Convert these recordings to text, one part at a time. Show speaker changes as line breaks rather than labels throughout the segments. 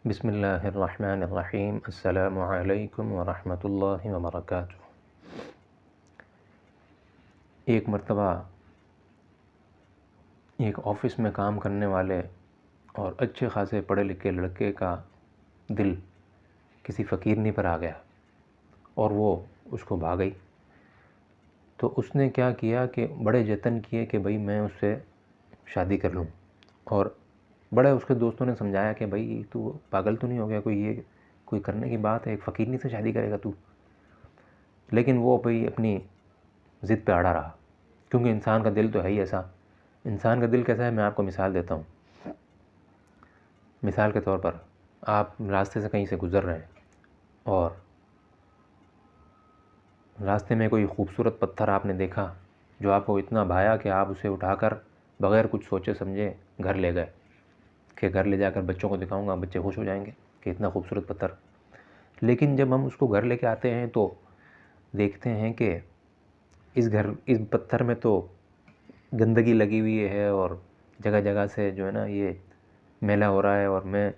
बिस्मिल्लाहिर्रहमानिर्रहीम। अस्सलामु अलैकुम वरहमतुल्लाहि वबरकातुहू। एक मर्तबा एक ऑफ़िस में काम करने वाले और अच्छे खासे पढ़े लिखे लड़के का दिल किसी फ़कीरनी पर आ गया और वो उसको भा गई। तो उसने क्या किया कि बड़े जतन किए कि भाई मैं उससे शादी कर लूँ, और बड़े उसके दोस्तों ने समझाया कि भाई तू पागल तो नहीं हो गया, कोई करने की बात है, एक फ़कीरनी से शादी करेगा तू। लेकिन वो भाई अपनी ज़िद पे अड़ा रहा, क्योंकि इंसान का दिल तो है ही ऐसा। इंसान का दिल कैसा है, मैं आपको मिसाल देता हूँ। मिसाल के तौर पर आप रास्ते से कहीं से गुज़र रहे हैं और रास्ते में कोई खूबसूरत पत्थर आपने देखा जो आपको इतना भाया कि आप उसे उठाकर बग़ैर कुछ सोचे समझे घर ले गए कि घर ले जाकर बच्चों को दिखाऊंगा, बच्चे खुश हो जाएंगे कि इतना खूबसूरत पत्थर। लेकिन जब हम उसको घर लेके आते हैं तो देखते हैं कि इस पत्थर में तो गंदगी लगी हुई है और जगह जगह से जो है ना ये मैला हो रहा है, और मैं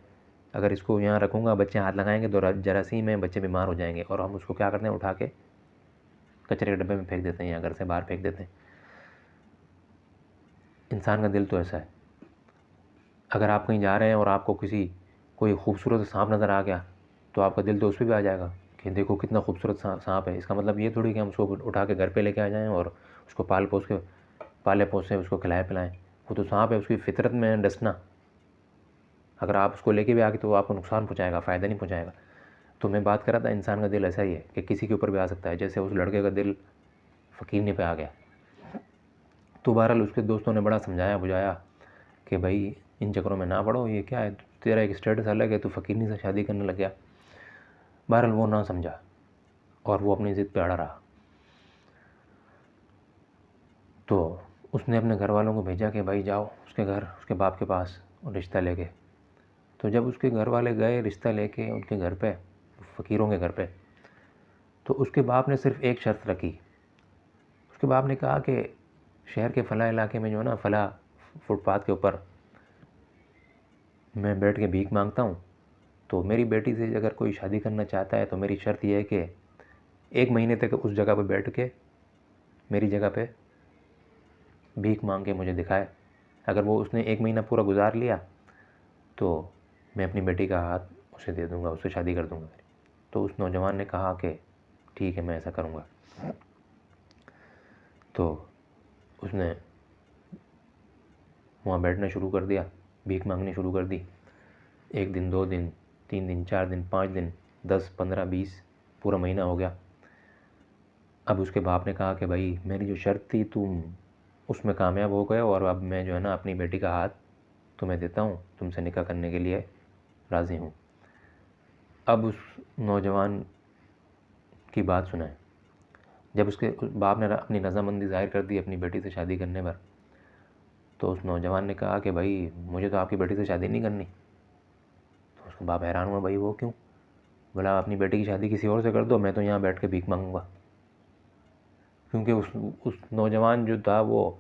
अगर इसको यहाँ रखूँगा, बच्चे हाथ लगाएंगे तो जरासीम में बच्चे बीमार हो जाएंगे, और हम उसको क्या करते हैं, उठा के कचरे के डब्बे में फेंक देते हैं या घर से बाहर फेंक देते हैं। इंसान का दिल तो ऐसा है। अगर आप कहीं जा रहे हैं और आपको कोई खूबसूरत सांप नज़र आ गया तो आपका दिल तो उस पर भी आ जाएगा कि देखो कितना खूबसूरत सांप है। इसका मतलब ये थोड़ी कि हम उसको उठा के घर पे लेके आ जाएं और उसको पाले पोसे उसको खिलाए पिलाएं। वो तो सांप है, उसकी फितरत में है डसना। अगर आप उसको लेके भी आ गए तो आपको नुकसान पहुँचाएगा, फ़ायदा नहीं पहुँचाएगा। तो मैं बात कर रहा था, इंसान का दिल ऐसा ही है कि किसी के ऊपर भी आ सकता है, जैसे उस लड़के का दिल फ़कीरनी पे आ गया। तो बहरहाल उसके दोस्तों ने बड़ा समझाया बुझाया कि भाई इन चक्करों में ना पड़ो, ये क्या है, तेरा एक स्टेटस अलग है, तू फ़कीरनी से शादी करने लग गया। बहरहाल वो ना समझा और वो अपनी ज़िद पे अड़ा रहा। तो उसने अपने घर वालों को भेजा कि भाई जाओ उसके घर, उसके बाप के पास, और रिश्ता लेके। तो जब उसके घर वाले गए रिश्ता लेके उनके घर पे, फ़कीरों के घर पे, तो उसके बाप ने सिर्फ़ एक शर्त रखी। उसके बाप ने कहा कि शहर के फ़लाँ इलाके में जो है ना, फ़लाँ फुटपाथ के ऊपर मैं बैठ के भीख मांगता हूँ, तो मेरी बेटी से अगर कोई शादी करना चाहता है तो मेरी शर्त यह है कि 1 महीने तक उस जगह पर बैठ के मेरी जगह पे भीख मांग के मुझे दिखाए। अगर वो उसने 1 महीना पूरा गुजार लिया तो मैं अपनी बेटी का हाथ उसे दे दूँगा, उससे शादी कर दूँगा। तो उस नौजवान ने कहा कि ठीक है, मैं ऐसा करूँगा। तो उसने वहाँ बैठना शुरू कर दिया, भीख मांगनी शुरू कर दी। 1 दिन, 2 दिन, 3 दिन, 4 दिन, 5 दिन, 10, 15, 20, पूरा महीना हो गया। अब उसके बाप ने कहा कि भाई मेरी जो शर्त थी तुम उसमें कामयाब हो गए, और अब मैं जो है ना अपनी बेटी का हाथ तुम्हें देता हूँ, तुमसे निकाह करने के लिए राज़ी हूँ। अब उस नौजवान की बात सुनाए। जब उसके बाप ने अपनी रज़ामंदी ज़ाहिर कर दी अपनी बेटी से शादी करने पर, तो उस नौजवान ने कहा कि भाई मुझे तो आपकी बेटी से शादी नहीं करनी। तो उसका बाप हैरान हुआ, भाई वो क्यों? बोला अपनी बेटी की शादी किसी और से कर दो, मैं तो यहाँ बैठ के भीख मांगूंगा। क्योंकि उस नौजवान जो था वो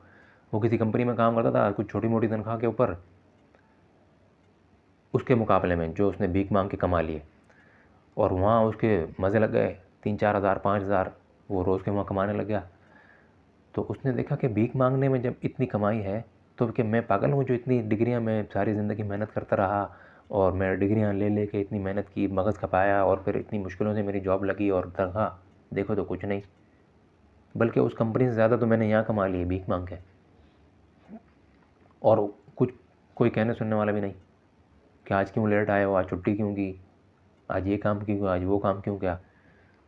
किसी कंपनी में काम करता था कुछ छोटी मोटी तनख्वाह के ऊपर, उसके मुकाबले में जो उसने भीख मांग के कमा लिए, और वहाँ उसके मज़े लग गए। 3-4 हज़ार 5 हज़ार वो रोज़ के वहाँ कमाने लग गया। तो उसने देखा कि भीख मांगने में जब इतनी कमाई है तो कि मैं पागल हूँ जो इतनी डिग्रियाँ, मैं सारी ज़िंदगी मेहनत करता रहा और मैं डिग्रियाँ ले के इतनी मेहनत की, मगज़ खपाया, और फिर इतनी मुश्किलों से मेरी जॉब लगी और तनख्वाह देखो तो कुछ नहीं, बल्कि उस कंपनी से ज़्यादा तो मैंने यहाँ कमा ली भीख मांग के, और कुछ कोई कहने सुनने वाला भी नहीं कि आज क्यों लेट आए हो, आज छुट्टी क्यों की, आज ये काम क्यों किया, आज वो काम क्यों किया।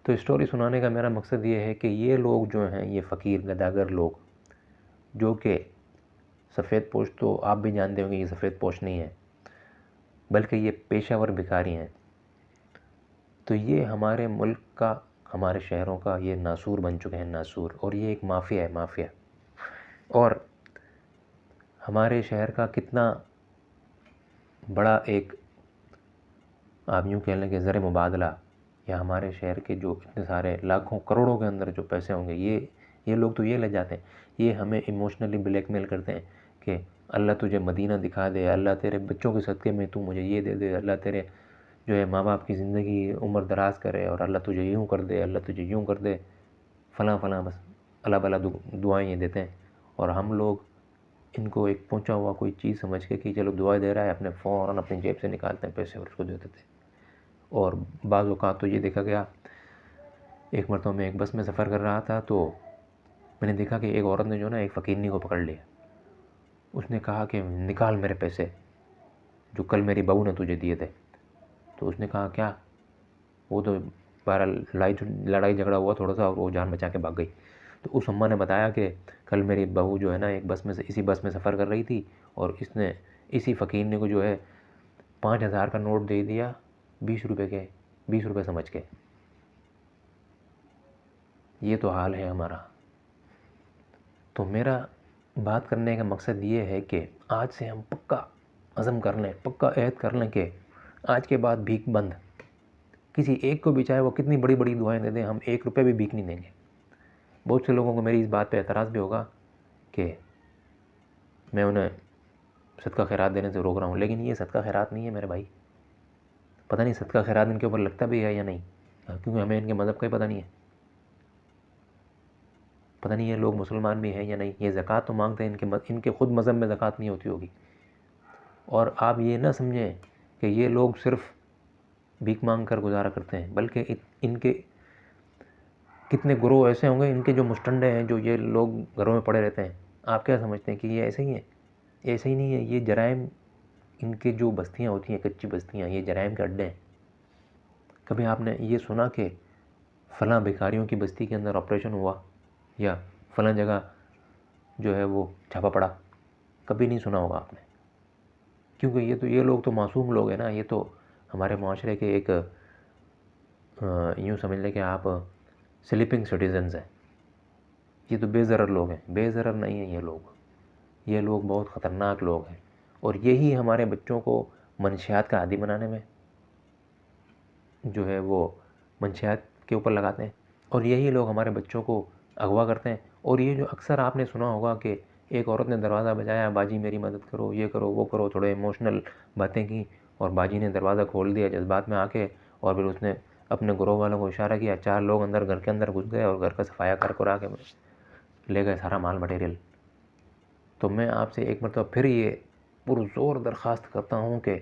तो स्टोरी सुनाने का मेरा मकसद ये है कि ये लोग जो हैं, ये फ़कीर गदागर लोग, जो कि सफ़ेद पोश, तो आप भी जानते होंगे ये सफ़ेद पोश नहीं है, बल्कि ये पेशावर भिखारी हैं। तो ये हमारे मुल्क का, हमारे शहरों का ये नासूर बन चुके हैं, नासूर, और ये एक माफिया है, माफिया। और हमारे शहर का कितना बड़ा एक, आप यूँ कह लें कि ज़र मुबादला, या हमारे शहर के जो इतने सारे लाखों करोड़ों के अंदर जो पैसे होंगे, ये लोग तो ये ले जाते हैं। ये हमें इमोशनली ब्लैकमेल करते हैं कि अल्लाह तुझे मदीना दिखा दे, अल्लाह तेरे बच्चों के सदक़े में तू मुझे ये दे दे, अल्लाह तेरे जो है माँ बाप की ज़िंदगी उम्र दराज करे और अल्लाह तुझे यूँ कर दे, अल्लाह तुझे यूँ कर दे, फ़लाँ फ़लाँ, बस अल्लाह भला दुआएँ ये देते हैं। और हम लोग इनको एक पहुँचा हुआ कोई चीज़ समझ के कि चलो दुआ दे रहा है, अपने फ़ौरन अपनी जेब से निकालते हैं पैसे और उसको दे देते हैं। और बाज़ औक़ात तो ये देखा गया, एक मरतबा मैं एक बस में सफ़र कर रहा था तो मैंने देखा कि एक औरत ने जो ना एक फ़कीरनी को पकड़ लिया। उसने कहा कि निकाल मेरे पैसे जो कल मेरी बहू ने तुझे दिए थे। तो उसने कहा क्या? वो तो बहरहाल लड़ाई झगड़ा हुआ थोड़ा सा और वो जान बचा के भाग गई। तो उस अम्मा ने बताया कि कल मेरी बहू जो है ना एक बस में से इसी बस में सफ़र कर रही थी और इसने इसी फ़कीरनी को जो है 5,000 का नोट दे दिया 20 रुपये के, 20 रुपये समझ के। ये तो हाल है हमारा। तो मेरा बात करने का मकसद ये है कि आज से हम पक्का अज़म कर लें, पक्का अहद कर लें कि आज के बाद भीख बंद। किसी एक को भी चाहे वो कितनी बड़ी बड़ी दुआएं दे दें, हम 1 रुपये भी भीख नहीं देंगे। बहुत से लोगों को मेरी इस बात पे एतराज़ भी होगा कि मैं उन्हें सदका खैरात देने से रोक रहा हूँ, लेकिन ये सदका खैरात नहीं है मेरे भाई। पता नहीं सदका खैरात इनके ऊपर लगता भी है या नहीं, क्योंकि हमें इनके मज़हब का ही पता नहीं है। पता नहीं ये लोग मुसलमान भी हैं या नहीं। ये ज़कात तो मांगते हैं, इनके ख़ुद मज़हब में ज़कात नहीं होती होगी। और आप ये ना समझें कि ये लोग सिर्फ़ भीख मांग कर गुजारा करते हैं, बल्कि इनके कितने गुरोह ऐसे होंगे, इनके जो मुस्टंडे हैं, जो ये लोग घरों में पड़े रहते हैं। आप क्या समझते हैं कि ये ऐसे ही है? ऐसे ही नहीं है। ये जराइम, इनके जो बस्तियाँ होती हैं, कच्ची बस्तियाँ, ये जराइम के अड्डे हैं। कभी आपने ये सुना कि फ़लाँ भिखारियों की बस्ती के अंदर ऑपरेशन हुआ या फ़लाँ जगह जो है वो छापा पड़ा? कभी नहीं सुना होगा आपने, क्योंकि ये लोग तो मासूम लोग हैं ना। ये तो हमारे माशरे के एक यूँ समझ लें कि आप स्लीपिंग सिटीजन्स हैं। ये तो बेज़रर लोग हैं। बेज़रर नहीं हैं ये लोग बहुत ख़तरनाक लोग हैं। और यही हमारे बच्चों को मंशियात का आदी बनाने में जो है वो मंशियात के ऊपर लगाते हैं, और यही लोग हमारे बच्चों को अगवा करते हैं। और ये जो अक्सर आपने सुना होगा कि एक औरत ने दरवाज़ा बजाया, बाजी मेरी मदद करो, ये करो, वो करो, थोड़े इमोशनल बातें की, और बाजी ने दरवाज़ा खोल दिया जज्बात में आके, और फिर उसने अपने ग्रोह वालों को इशारा किया, 4 लोग घर के अंदर घुस गए और घर का सफाया कर आके ले गए सारा माल मटेरियल। तो मैं आपसे एक मरतबा फिर ये पुरज़ोर दरख्वास्त करता हूँ कि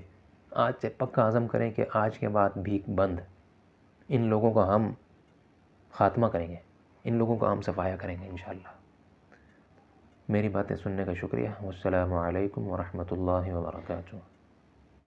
आज से पक्का अज़म करें कि आज के बाद भीख बंद। इन लोगों का हम ख़ात्मा करेंगे, इन लोगों का हम सफाया करेंगे इंशाअल्लाह। मेरी बातें सुनने का शुक्रिया। वस्सलामु अलैकुम व रहमतुल्लाहि व बरकातुहू।